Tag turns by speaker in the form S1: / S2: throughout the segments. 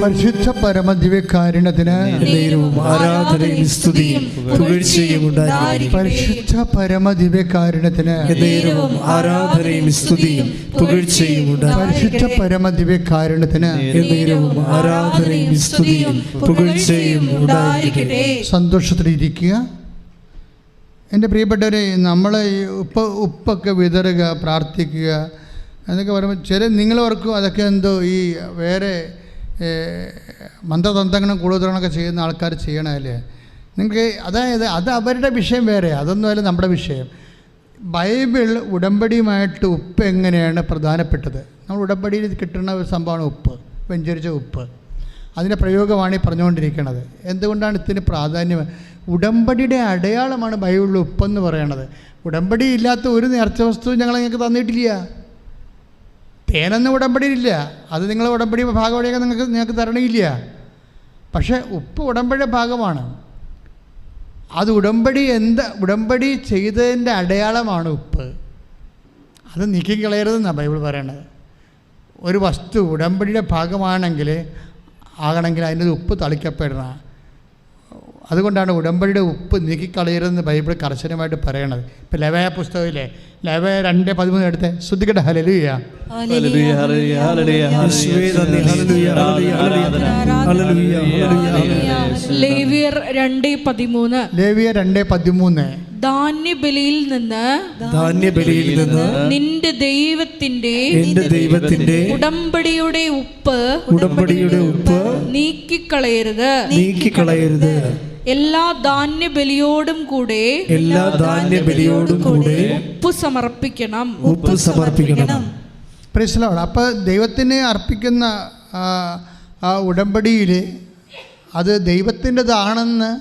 S1: പരിശുദ്ധ പരമദിവ്യകാരുണ്യത്തിന്
S2: ആരാധനയും സ്തുതിയും പുകഴ്ചയും ഉണ്ടായിരിക്കട്ടെ.
S1: പരിശുദ്ധ പരമദിവ്യകാരുണ്യത്തിന്
S2: ആരാധനയും സ്തുതിയും പുകഴ്ചയും
S1: പരിശുദ്ധ പരമദിവ്യകാരുണ്യത്തിന്
S2: ആരാധനയും സ്തുതിയും പുകഴ്ചയും ഉണ്ടായിരിക്കട്ടെ.
S1: സന്തോഷത്തിലിരിക്കുക. എൻ്റെ പ്രിയപ്പെട്ടവരെ, നമ്മൾ ഉപ്പൊക്കെ വിതറുക, പ്രാർത്ഥിക്കുക എന്നൊക്കെ പറയുമ്പോൾ നിങ്ങളവർക്കും അതൊക്കെ എന്തോ ഈ വേറെ മന്ത്രതന്ത്രങ്ങളും കൂടുതലൊക്കെ ചെയ്യുന്ന ആൾക്കാർ ചെയ്യണമല്ലേ. നിങ്ങൾക്ക് അതായത് അത് അവരുടെ വിഷയം വേറെ, അതൊന്നുമല്ല നമ്മുടെ വിഷയം. ബൈബിൾ ഉടമ്പടിയുമായിട്ട് ഉപ്പ് എങ്ങനെയാണ് പ്രധാനപ്പെട്ടത്. നമ്മൾ ഉടമ്പടിയിൽ കിട്ടുന്ന ഒരു സംഭവമാണ് ഉപ്പ്, വെഞ്ചരിച്ച ഉപ്പ്. അതിൻ്റെ പ്രയോഗമാണ് ഈ പറഞ്ഞുകൊണ്ടിരിക്കുന്നത്. എന്തുകൊണ്ടാണ് ഇതിന് പ്രാധാന്യം? ഉടമ്പടിയുടെ അടയാളമാണ് ബൈബിളിൽ ഉപ്പെന്ന് പറയണത്. ഉടമ്പടി ഇല്ലാത്ത ഒരു നേർച്ച വസ്തുവും ഞങ്ങൾ നിങ്ങൾക്ക് തന്നിട്ടില്ല. തേനൊന്നും ഉടമ്പടിയിലില്ല, അത് നിങ്ങൾ ഉടമ്പടി ഭാഗമായിട്ട് നിങ്ങൾക്ക് തരണില്ല. പക്ഷേ ഉപ്പ് ഉടമ്പടിയുടെ ഭാഗമാണ്. അത് ഉടമ്പടി ചെയ്തതിൻ്റെ അടയാളമാണ് ഉപ്പ്. അത് നീക്കിക്കളയരുതെന്നാണ് ബൈബിൾ പറയണത്. ഒരു വസ്തു ഉടമ്പടിയുടെ ഭാഗമാണെങ്കിൽ അതിൻ്റെ ഉപ്പ് തളിക്കപ്പെടണം. അതുകൊണ്ടാണ് ഉടമ്പടിയുടെ ഉപ്പ് നീക്കിക്കളയരുതെന്ന് ബൈബിൾ കർശനമായിട്ട് പറയണത്. ഇപ്പം ലെവയ പുസ്തകമില്ലേ, ലെവയ 2:13 എടുത്ത് ശ്രദ്ധിക്കട്ടെ. ഹല്ലേലൂയ.
S3: ലേവ്യർ 2:13 ധാന്യബലിയിൽ നിന്ന് നിന്റെ ദൈവത്തിന്റെ ഉടമ്പടിയുടെ ഉപ്പ് നീക്കിക്കളയരുത്. എല്ലാ ധാന്യബലിയോടും കൂടെ ഉപ്പ് സമർപ്പിക്കണം.
S1: Praise the Lord. അപ്പോൾ ദൈവത്തിന് അർപ്പിക്കുന്ന ആ ഉടമ്പടിയിൽ അത് ദൈവത്തിൻ്റെതാണെന്ന്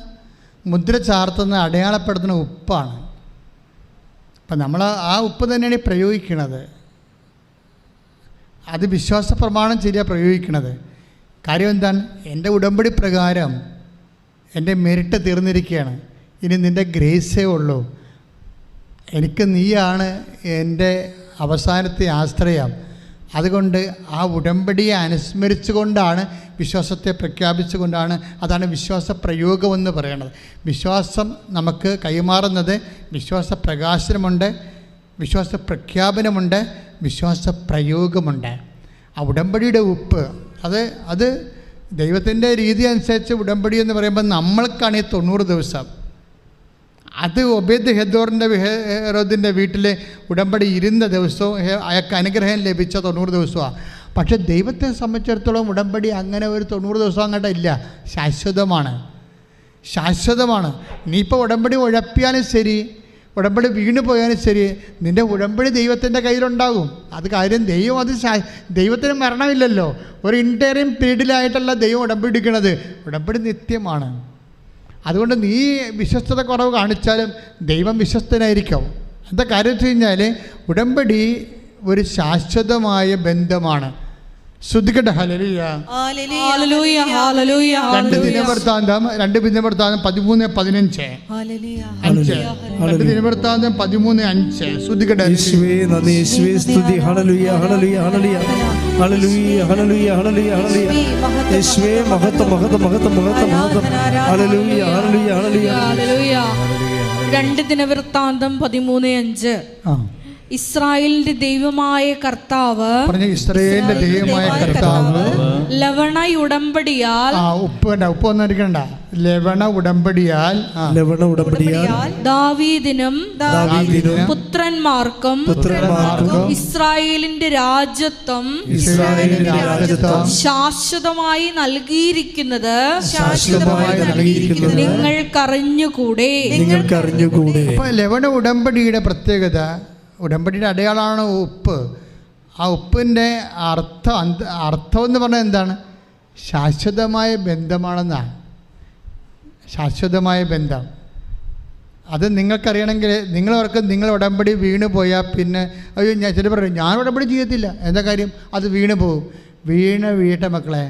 S1: മുദ്ര ചാർത്തുന്ന അടയാളപ്പെടുത്തുന്ന ഉപ്പാണ്. അപ്പം നമ്മൾ ആ ഉപ്പ് തന്നെയാണ് പ്രയോഗിക്കുന്നത്. അത് വിശ്വാസ പ്രമാണം ശരിയാണ് പ്രയോഗിക്കുന്നത്. കാര്യം എന്താണ്? എൻ്റെ ഉടമ്പടി പ്രകാരം എൻ്റെ മെരിട്ട് തീർന്നിരിക്കുകയാണ്. ഇനി നിൻ്റെ ഗ്രേസേ ഉള്ളൂ. എനിക്ക് നീയാണ് എൻ്റെ അവസാനത്തെ ആശ്രയം. അതുകൊണ്ട് ആ ഉടമ്പടിയെ അനുസ്മരിച്ചുകൊണ്ടാണ്, വിശ്വാസത്തെ പ്രഖ്യാപിച്ചുകൊണ്ടാണ്. അതാണ് വിശ്വാസ പ്രയോഗമെന്ന് പറയുന്നത്. വിശ്വാസം നമുക്ക് കൈമാറുന്നത് വിശ്വാസ പ്രകാശനമുണ്ട്, വിശ്വാസ പ്രഖ്യാപനമുണ്ട്, വിശ്വാസ പ്രയോഗമുണ്ട്. ആ ഉടമ്പടിയുടെ ഉപ്പ് അത് ദൈവത്തിൻ്റെ രീതി അനുസരിച്ച് ഉടമ്പടി എന്ന് പറയുമ്പോൾ നമ്മൾക്കാണ് ഈ 90 ദിവസം. അത് ഒബേദ് ഹെറോദിൻ്റെ വീട്ടിൽ ഉടമ്പടി ഇരുന്ന ദിവസവും അയാൾക്ക് അനുഗ്രഹം ലഭിച്ച 90 ദിവസമാണ്. പക്ഷേ ദൈവത്തെ സംബന്ധിച്ചിടത്തോളം ഉടമ്പടി അങ്ങനെ ഒരു 90 ദിവസം അങ്ങോട്ട് ഇല്ല. ശാശ്വതമാണ്. നീ ഇപ്പോൾ ഉടമ്പടി ഉഴപ്പിയാലും ശരി, ഉടമ്പടി വീണു പോയാലും ശരി, നിൻ്റെ ഉടമ്പടി ദൈവത്തിൻ്റെ കയ്യിലുണ്ടാകും. അത് കാര്യം ദൈവത്തിന് മരണമില്ലല്ലോ. ഒരു ഇൻറ്റേറിയം പീരീഡിലായിട്ടല്ല ദൈവം ഉടമ്പടി എടുക്കുന്നത്. ഉടമ്പടി നിത്യമാണ്. അതുകൊണ്ട് നീ വിശ്വസ്തത കുറവ് കാണിച്ചാലും ദൈവം വിശ്വസ്തനായിരിക്കും. എന്താ കാര്യം വെച്ച് കഴിഞ്ഞാൽ ഉടമ്പടി ഒരു ശാശ്വതമായ ബന്ധമാണ്. ശ്രദ്ധിക്കട്ടെ. ഹല്ലേലൂയ. 2 ദിനവൃത്താന്തം 13:15. 2 ദിനവൃത്താന്തം 13:5. ശ്രദ്ധിക്കട്ടെ.
S3: രണ്ട് ദിനവൃത്താന്തം 13:5. ഇസ്രായേലിന്റെ ദൈവമായ കർത്താവ് ലവണ ഉടമ്പടിയാൽ ദാവീദിനും പുത്രന്മാർക്കും ഇസ്രായേലിന്റെ രാജ്യത്വം ശാശ്വതമായി നൽകിയിരിക്കുന്നത് നിങ്ങൾക്കറിഞ്ഞുകൂടെ.
S1: ലവണ ഉടമ്പടിയുടെ പ്രത്യേകത, ഉടമ്പടിയുടെ അടയാളമാണ് ഉപ്പ്. ആ ഉപ്പിൻ്റെ അർത്ഥം എന്ന് പറഞ്ഞാൽ എന്താണ്? ശാശ്വതമായ ബന്ധമാണെന്നാണ്. ശാശ്വതമായ ബന്ധം അത് നിങ്ങൾക്കറിയണമെങ്കിൽ നിങ്ങൾ ഉടമ്പടി വീണ് പോയാൽ പിന്നെ അയ്യോ ചില പറയും ഞാൻ ഉടമ്പടി ചെയ്യത്തില്ല. എന്താ കാര്യം? അത് വീണ് പോകും. വീഴട്ടെ മക്കളെ,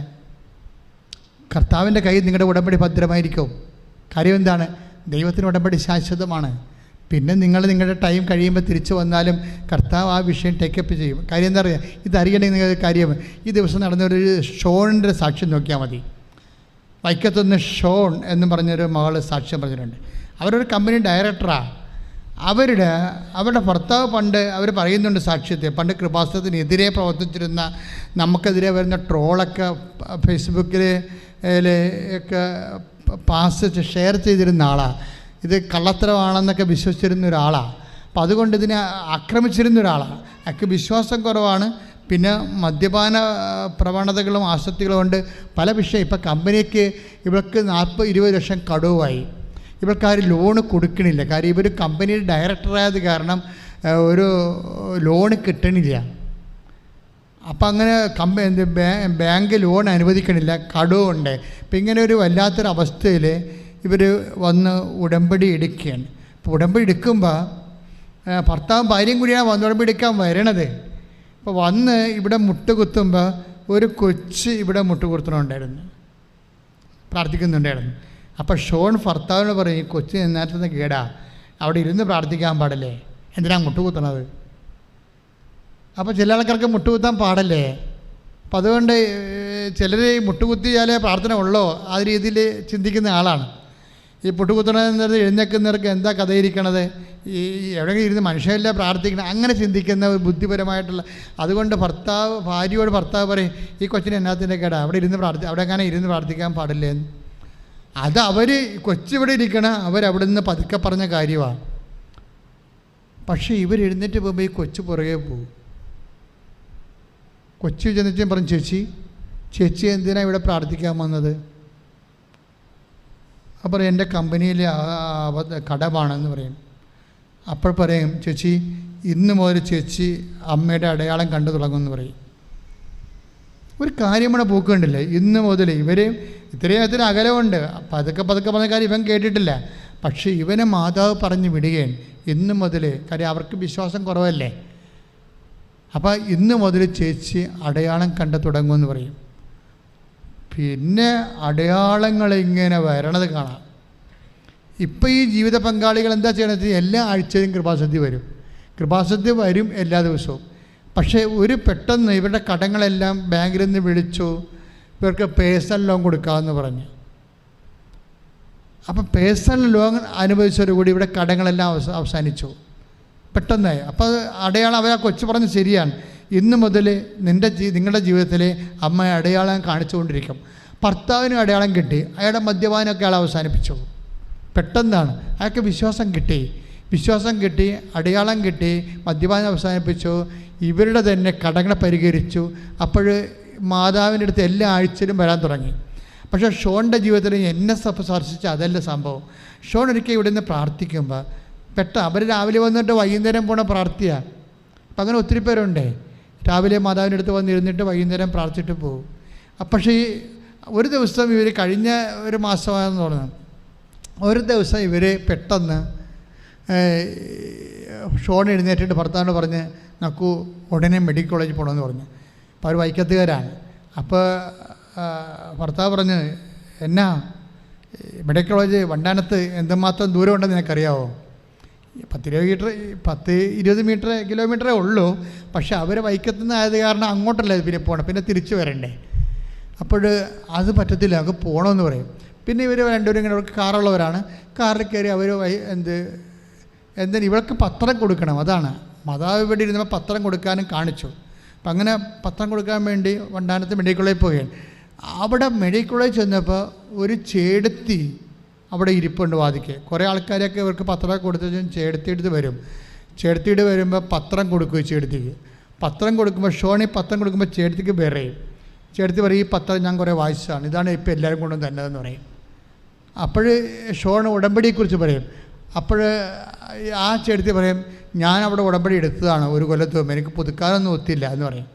S1: കർത്താവിൻ്റെ കയ്യിൽ നിങ്ങളുടെ ഉടമ്പടി ഭദ്രമായിരിക്കും. കാര്യം എന്താണ്? ദൈവത്തിന് ഉടമ്പടി ശാശ്വതമാണ്. പിന്നെ നിങ്ങളുടെ ടൈം കഴിയുമ്പോൾ തിരിച്ചു വന്നാലും കർത്താവ് ആ വിഷയം ടേക്കപ്പ് ചെയ്യും. കാര്യം എന്താ പറയുക, ഇതറിയണമെങ്കിൽ നിങ്ങൾ കാര്യം ഈ ദിവസം നടന്നൊരു ഷോണിൻ്റെ സാക്ഷ്യം നോക്കിയാൽ മതി. വൈക്കത്തുനിന്ന് ഷോൺ എന്നും പറഞ്ഞൊരു മകൾ സാക്ഷ്യം പറഞ്ഞിട്ടുണ്ട്. അവരൊരു കമ്പനി ഡയറക്ടറാണ്. അവരുടെ ഭർത്താവ് പണ്ട് അവർ പറയുന്നുണ്ട് സാക്ഷ്യത്തെ, പണ്ട് കൃപാസനത്തിനെതിരെ പ്രവർത്തിച്ചിരുന്ന, നമുക്കെതിരെ വരുന്ന ട്രോളൊക്കെ ഫേസ്ബുക്കിൽ ഒക്കെ ഷെയർ ചെയ്തിരുന്ന ആളാണ്. ഇത് കള്ളത്തരമാണെന്നൊക്കെ വിശ്വസിച്ചിരുന്ന ഒരാളാണ്. അപ്പം അതുകൊണ്ട് ഇതിനെ ആക്രമിച്ചിരുന്ന ഒരാളാണ്. അയാൾക്ക് വിശ്വാസം കുറവാണ്. പിന്നെ മദ്യപാന പ്രവണതകളും ആസക്തികളും കൊണ്ട് പല വിഷയം. ഇപ്പം കമ്പനിക്ക് ഇവർക്ക് 40-20 ലക്ഷം കടവുമായി. ഇവർക്കാരും ലോണ് കൊടുക്കണില്ല. കാര്യം ഇവർ കമ്പനിയുടെ ഡയറക്ടറായത് കാരണം ഒരു ലോണ് കിട്ടണില്ല. അപ്പം അങ്ങനെ ബാങ്ക് ലോൺ അനുവദിക്കണില്ല, കടവുണ്ട്. അപ്പം ഇങ്ങനെ ഒരു വല്ലാത്തൊരവസ്ഥയിൽ ഇവർ വന്ന് ഉടമ്പടി എടുക്കുകയാണ്. അപ്പോൾ ഉടമ്പടി എടുക്കുമ്പോൾ ഭർത്താവും ഭാര്യയും കൂടിയാണ് വന്ന് ഉടമ്പടി എടുക്കാൻ വരണത്. അപ്പോൾ വന്ന് ഇവിടെ മുട്ടുകുത്തുമ്പോൾ ഒരു കൊച്ച് ഇവിടെ മുട്ടുകുത്തുന്നുണ്ടായിരുന്നു, പ്രാർത്ഥിക്കുന്നുണ്ടായിരുന്നു. അപ്പോൾ ഷോൺ ഭർത്താവിനോട് പറയും, ഈ കൊച്ച് നേരത്തെ കേടാ, അവിടെ ഇരുന്ന് പ്രാർത്ഥിക്കാൻ പാടില്ലേ, എന്തിനാണ് മുട്ടുകുത്തണത്? അപ്പോൾ ചില ആൾക്കാർക്ക് മുട്ടുകുത്താൻ പാടല്ലേ. അപ്പം അതുകൊണ്ട് ചിലർ മുട്ടുകുത്തിയാലേ പ്രാർത്ഥന ഉള്ളോ ആ രീതിയിൽ ചിന്തിക്കുന്ന ആളാണ്. ഈ മുട്ടുകുത്തണത് എഴുന്നേക്കുന്നവർക്ക് എന്താ കഥയിരിക്കണത്, ഈ എവിടെയെങ്കിലും ഇരുന്ന് മനുഷ്യരില്ല പ്രാർത്ഥിക്കണം, അങ്ങനെ ചിന്തിക്കുന്ന ഒരു ബുദ്ധിപരമായിട്ടുള്ള. അതുകൊണ്ട് ഭാര്യയോട് ഭർത്താവ് പറയും, ഈ കൊച്ചിന് എന്നാത്തിൻ്റെ കേടാ, അവിടെ അങ്ങനെ ഇരുന്ന് പ്രാർത്ഥിക്കാൻ പാടില്ലേ. അത് കൊച്ചിവിടെ ഇരിക്കണം, അവരവിടെ നിന്ന് പതുക്കെ പറഞ്ഞ കാര്യമാണ്. പക്ഷേ എഴുന്നേറ്റ് പോകുമ്പോൾ ഈ കൊച്ചു പുറകെ പോകും. കൊച്ചു ചെന്നിട്ടും പറഞ്ഞു, ചേച്ചി എന്തിനാണ് ഇവിടെ പ്രാർത്ഥിക്കാൻ വന്നത്? അപ്പോൾ എൻ്റെ കമ്പനിയിലെ കടമാണെന്ന് പറയും. അപ്പോൾ പറയും, ചേച്ചി ഇന്ന് മുതൽ ചേച്ചി അമ്മയുടെ അടയാളം കണ്ടു തുടങ്ങുമെന്ന് പറയും. ഒരു കാര്യമാണ് പോക്കുണ്ടില്ലേ, ഇന്ന് മുതൽ ഇവർ ഇത്രയും അകലമുണ്ട്. പതുക്കെ പറഞ്ഞ കാര്യം ഇവൻ കേട്ടിട്ടില്ല. പക്ഷേ ഇവനെ മാതാവ് പറഞ്ഞ് വിടുകയാണ് ഇന്ന് മുതൽ. കാര്യം അവർക്ക് വിശ്വാസം കുറവല്ലേ. അപ്പോൾ ഇന്ന് മുതൽ ചേച്ചി അടയാളം കണ്ടു തുടങ്ങുമെന്ന് പറയും. പിന്നെ അടയാളങ്ങൾ ഇങ്ങനെ വരണത് കാണാം. ഇപ്പം ഈ ജീവിത പങ്കാളികൾ എന്താ ചെയ്യണത്, എല്ലാ ആഴ്ചയും കൃപാസദ്യ വരും എല്ലാ ദിവസവും. പക്ഷേ പെട്ടെന്ന് ഇവരുടെ കടങ്ങളെല്ലാം ബാങ്കിൽ നിന്ന് വിളിച്ചു, ഇവർക്ക് പേഴ്സണൽ ലോൺ കൊടുക്കാമെന്ന് പറഞ്ഞു. അപ്പം പേഴ്സണൽ ലോൺ അനുവദിച്ചതോടുകൂടി ഇവിടെ കടങ്ങളെല്ലാം അവസാനിച്ചു പെട്ടെന്നായി. അപ്പോൾ അടയാളം അവർ കൊച്ചു പറഞ്ഞ് ശരിയാണ്, ഇന്ന് മുതൽ നിങ്ങളുടെ ജീവിതത്തിൽ അമ്മ അടയാളം കാണിച്ചുകൊണ്ടിരിക്കും. ഭർത്താവിനും അടയാളം കിട്ടി, അയാളുടെ മദ്യപാനമൊക്കെ അയാൾ അവസാനിപ്പിച്ചു. പെട്ടെന്നാണ് അയാൾക്ക് വിശ്വാസം കിട്ടി, അടയാളം കിട്ടി, മദ്യപാനം അവസാനിപ്പിച്ചു, ഇവരുടെ തന്നെ കടങ്ങളെ പരിഹരിച്ചു. അപ്പോൾ മാതാവിൻ്റെ അടുത്ത് എല്ലാ ആഴ്ചയിലും വരാൻ തുടങ്ങി. പക്ഷേ ഷോണിൻ്റെ ജീവിതത്തിൽ എന്നെ സ്പർശിച്ച അതല്ല സംഭവം. ഷോൺ ഒരിക്കൽ ഇവിടെ നിന്ന് പ്രാർത്ഥിക്കുമ്പോൾ അവർ രാവിലെ വന്നിട്ട് വൈകുന്നേരം പോണ പ്രാർത്ഥിയാണ്. അപ്പം അങ്ങനെ ഒത്തിരി പേരുണ്ടേ, രാവിലെ മാതാവിൻ്റെ അടുത്ത് വന്നിരുന്നിട്ട് വൈകുന്നേരം പ്രാർത്ഥിച്ചിട്ട് പോകും. പക്ഷേ ഒരു ദിവസം ഇവർ കഴിഞ്ഞ ഒരു മാസമാണെന്ന് തോന്നുന്നു, ഒരു ദിവസം ഇവർ പെട്ടെന്ന് ഷോൺ എഴുന്നേറ്റിട്ട് ഭർത്താവിനോട് പറഞ്ഞ് നമുക്ക് ഉടനെ മെഡിക്കൽ കോളേജിൽ പോകണമെന്ന് പറഞ്ഞു. അപ്പോൾ അവർ വൈക്കത്തുകാരാണ്. അപ്പോൾ ഭർത്താവ് പറഞ്ഞ്, എന്നാ മെഡിക്കൽ കോളേജ് വണ്ടാനത്ത് എന്തുമാത്രം ദൂരം ഉണ്ടെന്ന് നിനക്കറിയാവോ? 10-20 കിലോമീറ്ററേ ഉള്ളൂ. പക്ഷെ അവർ വൈക്കത്തുനിന്ന് ആയത് കാരണം അങ്ങോട്ടല്ല പിന്നെ പോകണം, പിന്നെ തിരിച്ചു വരണ്ടേ. അപ്പോൾ അത് പറ്റത്തില്ല, നമുക്ക് പോകണമെന്ന് പറയും. പിന്നെ ഇവർ രണ്ടുപേരും ഇങ്ങനെ അവർക്ക് കാറുള്ളവരാണ്. കാറിൽ കയറി അവർ എന്തിന് ഇവർക്ക് പത്രം കൊടുക്കണം. അതാണ് മാതാവ് ഇവിടെ ഇരുന്നപ്പോൾ പത്രം കൊടുക്കാനും കാണിച്ചു. അപ്പം അങ്ങനെ പത്രം കൊടുക്കാൻ വേണ്ടി വണ്ടാനത്ത് മെഡിക്കൽ കോളേജിൽ പോവുകയാണ്. അവിടെ മെഡിക്കൽ കോളേജ് ചെന്നപ്പോൾ ഒരു ചേടത്തി അവിടെ ഇരിപ്പുണ്ട് വാതിക്ക്. കുറേ ആൾക്കാരൊക്കെ ഇവർക്ക് പത്രം കൊടുത്തും ചേടത്തിയെടുത്ത് വരുമ്പോൾ പത്രം കൊടുക്കുകയും ചേടത്തിക്ക് പത്രം കൊടുക്കുമ്പോൾ ഷോണി പത്രം കൊടുക്കുമ്പോൾ ചേടത്തിക്ക് വിറയും. ചേടത്തി പറയും, ഈ പത്രം ഞാൻ കുറേ വായിച്ചതാണ്, ഇതാണ് ഇപ്പോൾ എല്ലാവരും കൊണ്ടും തന്നതെന്ന് പറയും. അപ്പോൾ ഷോൺ ഉടമ്പടിയെക്കുറിച്ച് പറയും. അപ്പോൾ ആ ചേടത്തി പറയും, ഞാൻ അവിടെ ഉടമ്പടി എടുത്തതാണ് 1 കൊല്ലത്ത് മുമ്പ്, എനിക്ക് പുതുക്കാനൊന്നും ഒത്തില്ല എന്ന് പറയും.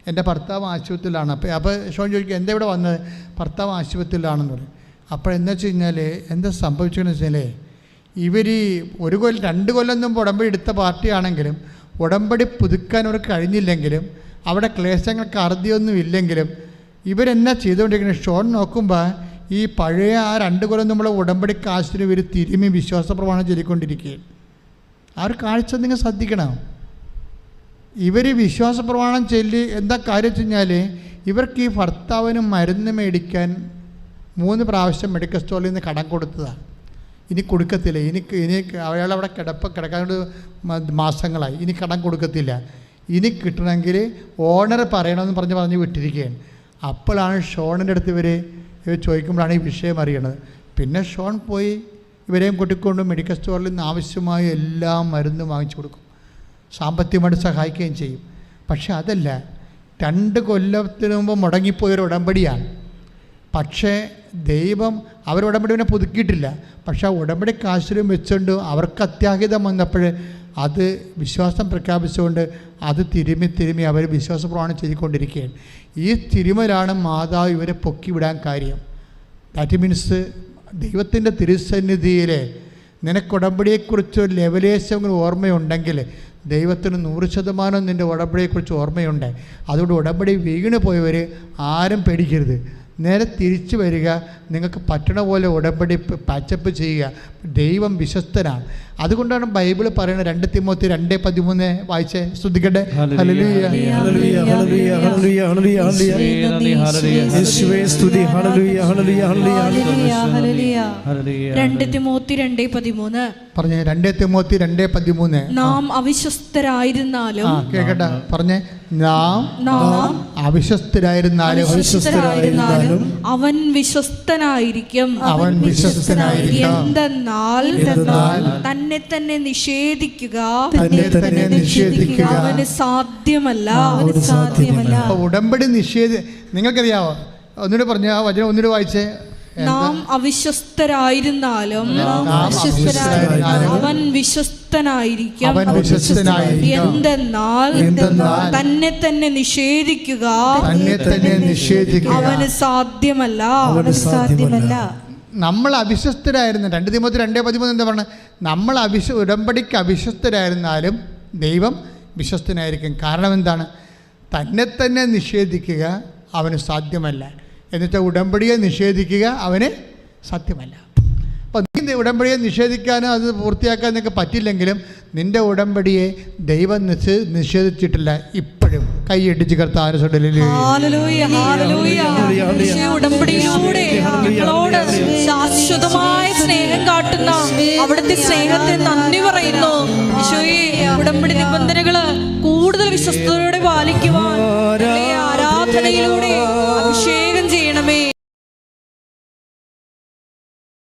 S1: എൻ്റെ ഭർത്താവ് ആശുപത്രിയിലാണ്. അപ്പോൾ ഷോൺ ചോദിക്കും, എന്താ ഇവിടെ വന്നത്? ഭർത്താവ് ആശുപത്രിയിലാണെന്ന് പറയും. അപ്പോൾ എന്താ വെച്ച് കഴിഞ്ഞാൽ എന്താ സംഭവിച്ചതെന്ന് വെച്ചാൽ ഇവർ 1 കൊല്ലം 2 കൊല്ലം മുമ്പ് ഉടമ്പടി എടുത്ത പാർട്ടിയാണെങ്കിലും ഉടമ്പടി പുതുക്കാൻ അവർക്ക് കഴിഞ്ഞില്ലെങ്കിലും അവിടെ ക്ലേശങ്ങൾക്ക് അറുതിയൊന്നും ഇല്ലെങ്കിലും ഇവരെന്നാ ചെയ്തുകൊണ്ടിരിക്കുന്നത്? ഷോൺ നോക്കുമ്പോൾ ഈ പഴയ ആ 2 കൊല്ലം നമ്മൾ ഉടമ്പടി കാശിന് ഇവർ തിരുമ്മി വിശ്വാസ പ്രമാണം ചൊല്ലിക്കൊണ്ടിരിക്കുകയും ആ ഒരു കാഴ്ച നിങ്ങൾ ശ്രദ്ധിക്കണം. ഇവർ വിശ്വാസ പ്രമാണം ചൊല്ലി എന്താ കാര്യം വെച്ച് കഴിഞ്ഞാൽ ഇവർക്ക് ഈ ഭർത്താവിന് മരുന്ന് മേടിക്കാൻ 3 പ്രാവശ്യം മെഡിക്കൽ സ്റ്റോറിൽ നിന്ന് കടം കൊടുത്തതാണ്. ഇനി കൊടുക്കത്തില്ല, ഇനി അയാളവിടെ കിടക്കാണ്ട് മാസങ്ങളായി, ഇനി കടം കൊടുക്കത്തില്ല, ഇനി കിട്ടണമെങ്കിൽ ഓണർ പറയണമെന്ന് പറഞ്ഞ് വിട്ടിരിക്കുകയാണ്. അപ്പോഴാണ് ഷോണിൻ്റെ അടുത്ത് ഇവർ ചോദിക്കുമ്പോഴാണ് ഈ വിഷയം അറിയണത്. പിന്നെ ഷോൺ പോയി ഇവരെയും കൂട്ടിക്കൊണ്ട് മെഡിക്കൽ സ്റ്റോറിൽ നിന്ന് ആവശ്യമായ എല്ലാ മരുന്നും വാങ്ങിച്ചു കൊടുക്കും, സാമ്പത്തികമായിട്ട് സഹായിക്കുകയും ചെയ്യും. പക്ഷെ അതല്ല, 2 കൊല്ലത്തിന് മുമ്പ് മുടങ്ങിപ്പോയൊരു ഉടമ്പടിയാണ്. പക്ഷേ ദൈവം അവർ ഉടമ്പടിനെ പുതുക്കിയിട്ടില്ല. പക്ഷേ ആ ഉടമ്പടി കാശിലും വെച്ചുകൊണ്ട് അവർക്ക് അത്യാഹിതം വന്നപ്പോൾ അത് വിശ്വാസം പ്രഖ്യാപിച്ചുകൊണ്ട് അത് തിരുമ്മി അവർ വിശ്വാസ പ്രമാണം ചെയ്തുകൊണ്ടിരിക്കുകയാണ്. ഈ തിരുമലാണ് മാതാവ് ഇവരെ പൊക്കി വിടാൻ കാര്യം. ദാറ്റ് മീൻസ് ദൈവത്തിൻ്റെ തിരുസന്നിധിയിൽ നിനക്ക് ഉടമ്പടിയെക്കുറിച്ച് ഒരു ലെവലേശം ഓർമ്മയുണ്ടെങ്കിൽ ദൈവത്തിന് 100% നിൻ്റെ ഉടമ്പടിയെക്കുറിച്ച് ഓർമ്മയുണ്ട്. അതുകൊണ്ട് ഉടമ്പടി വീണ് പോയവർ ആരും പേടിക്കരുത്, നേരെ തിരിച്ചു വരിക, നിങ്ങൾക്ക് പറ്റണ പോലെ ഉടമ്പടി പാച്ചപ്പ് ചെയ്യുക. ദൈവം വിശ്വസ്തനാണ്. അതുകൊണ്ടാണ് ബൈബിൾ പറയുന്നത് 2 തിമോത്തി 2:13 വായിച്ചേ, ശ്രദ്ധിക്കട്ടെ. ഹല്ലേലൂയ
S2: ഹല്ലേലൂയ ഹല്ലേലൂയ ഹല്ലേലൂയ ഹല്ലേലൂയ യേശുവേ സ്തുതി. ഹല്ലേലൂയ ഹല്ലേലൂയ ഹല്ലേലൂയ ഹല്ലേലൂയ
S3: 2 തിമോത്തി 2:13
S1: പറഞ്ഞേ. 2 തിമോത്തി 2:13
S3: നാം അവിശ്വസ്തരായിരുന്നാലും
S1: കേൾക്കട്ടെ, പറഞ്ഞേ. നാം അവിശ്വസ്തരായിരുന്നാലും
S3: അവൻ വിശ്വസ്തനായിരിക്കും. എന്തെന്നാൽ തന്നെ തന്നെ നിഷേധിക്കുക അവന് സാധ്യമല്ല.
S1: ഉടമ്പടി നിങ്ങൾക്കറിയാവോ? ഒന്നുകൂടി പറഞ്ഞ ആ വചനം ഒന്നുകൂടി വായിച്ചേ.
S3: നാം അവിശ്വസ്തരായിരുന്നാലും അവൻ വിശ്വസ്തനായിരിക്കും. എന്തെന്നാൽ തന്നെ തന്നെ നിഷേധിക്കുക അവന് സാധ്യമല്ല.
S1: നമ്മൾ അവിശ്വസ്തരായിരുന്നു. 2 തിമോത്തി 2:13 എന്താ പറഞ്ഞത്? നമ്മൾ ഉടമ്പടിക്ക് അവിശ്വസ്തരായിരുന്നാലും ദൈവം വിശ്വസ്തനായിരിക്കും. കാരണം എന്താണ്? തന്നെ തന്നെ നിഷേധിക്കുക അവന് സാധ്യമല്ല. എന്നുവെച്ചാൽ ഉടമ്പടിയെ നിഷേധിക്കുക അവന് സാധ്യമല്ല. അപ്പം നീ ഉടമ്പടിയെ നിഷേധിക്കാനോ അത് പൂർത്തിയാക്കാൻ നിനക്ക് പറ്റില്ലെങ്കിലും നിൻ്റെ ഉടമ്പടിയെ ദൈവം നിഷേധിച്ചിട്ടില്ല. ഇപ്പോഴും കൈയടിച്ച് കർത്താവിനെ
S3: ഉടമ്പടിയിലൂടെ നമ്മളോട് ശാശ്വതമായ സ്നേഹം കാട്ടുന്ന അവിടുത്തെ സ്നേഹത്തെ നന്ദി പറയുന്നു. ഈശോയെ, ഉടമ്പടി നിബന്ധനകള് കൂടുതൽ വിശ്വസ്തയോടെ പാലിക്കുവാൻ ആരാധനയിലൂടെ